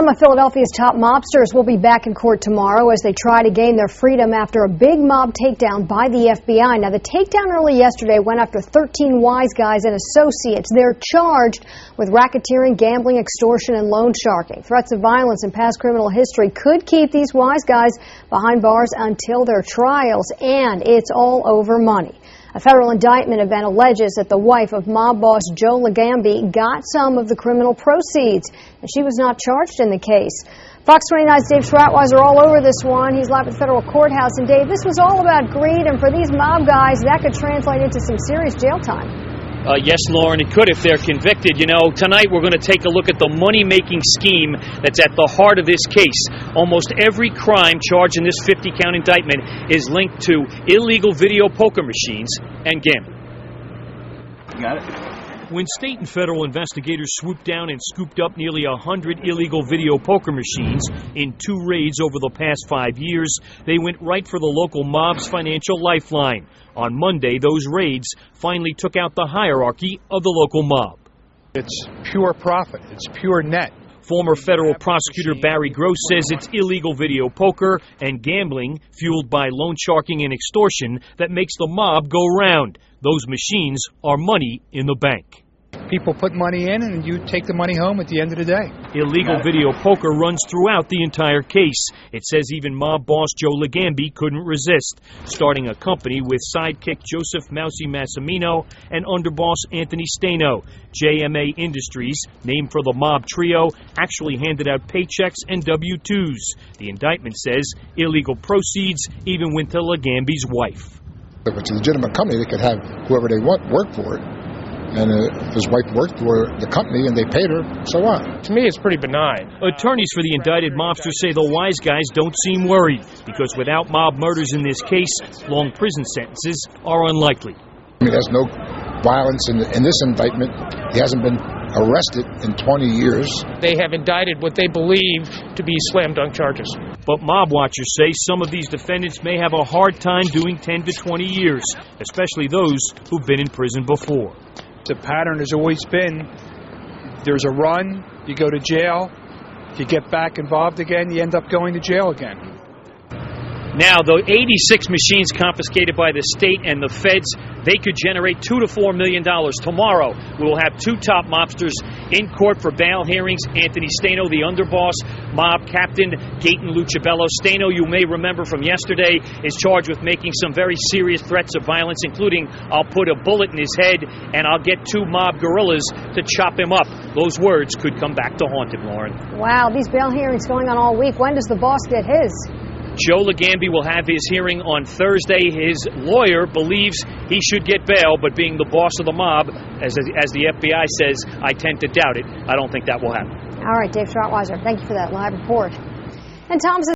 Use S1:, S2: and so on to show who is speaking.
S1: Some of Philadelphia's top mobsters will be back in court tomorrow as they try to gain their freedom after a big mob takedown by the FBI. Now, the takedown early yesterday went after 13 wise guys and associates. They're charged with racketeering, gambling, extortion, and loan sharking. Threats of violence and past criminal history could keep these wise guys behind bars until their trials, and it's all over money. A federal indictment event alleges that the wife of mob boss Joe Ligambi got some of the criminal proceeds, and she was not charged in the case. Fox 29's Dave Schratweiser all over this one. He's live at the federal courthouse. And Dave, this was all about greed, and for these mob guys, that could translate into some serious jail time.
S2: Yes, Lauren, it could if they're convicted. You know, tonight we're going to take a look at the money-making scheme that's at the heart of this case. Almost every crime charged in this 50-count indictment is linked to illegal video poker machines and gambling.
S3: Got it.
S2: When state and federal investigators swooped down and scooped up nearly 100 illegal video poker machines in 2 raids over the past 5 years, they went right for the local mob's financial lifeline. On Monday, those raids finally took out the hierarchy of the local mob.
S3: It's pure profit. It's pure net.
S2: Former federal prosecutor Barry Gross says it's illegal video poker and gambling fueled by loan sharking and extortion that makes the mob go round. Those machines are money in the bank.
S3: People put money in and you take the money home at the end of the day.
S2: Illegal video poker runs throughout the entire case. It says even mob boss Joe Ligambi couldn't resist, starting a company with sidekick Joseph Mousy Massimino and underboss Anthony Staino. JMA Industries, named for the mob trio, actually handed out paychecks and W-2s. The indictment says illegal proceeds even went to Ligambi's wife.
S4: If it's a legitimate company, they could have whoever they want work for it. And if his wife worked for the company and they paid her, so what?
S5: To me, it's pretty benign.
S2: Attorneys for the indicted mobsters say the wise guys don't seem worried because without mob murders in this case, long prison sentences are unlikely.
S4: I mean, there's no violence in this indictment. He hasn't been arrested in 20 years.
S5: They have indicted what they believe to be slam dunk charges.
S2: But mob watchers say some of these defendants may have a hard time doing 10 to 20 years, especially those who've been in prison before.
S3: The pattern has always been, there's a run, you go to jail, you get back involved again, you end up going to jail again.
S2: Now, the 86 machines confiscated by the state and the feds, they could generate $2 to $4 million. Tomorrow, we will have 2 top mobsters in court for bail hearings. Anthony Staino, the underboss, mob captain Gaten Lucibello. Staino, you may remember from yesterday, is charged with making some very serious threats of violence, including, I'll put a bullet in his head and I'll get 2 mob gorillas to chop him up. Those words could come back to haunt him, Lauren.
S1: Wow, these bail hearings going on all week. When does the boss get his?
S2: Joe Ligambi will have his hearing on Thursday. His lawyer believes he should get bail, but being the boss of the mob, as the FBI says, I tend to doubt it. I don't think that will happen.
S1: All right, Dave Schratweiser, thank you for that live report. And Tom's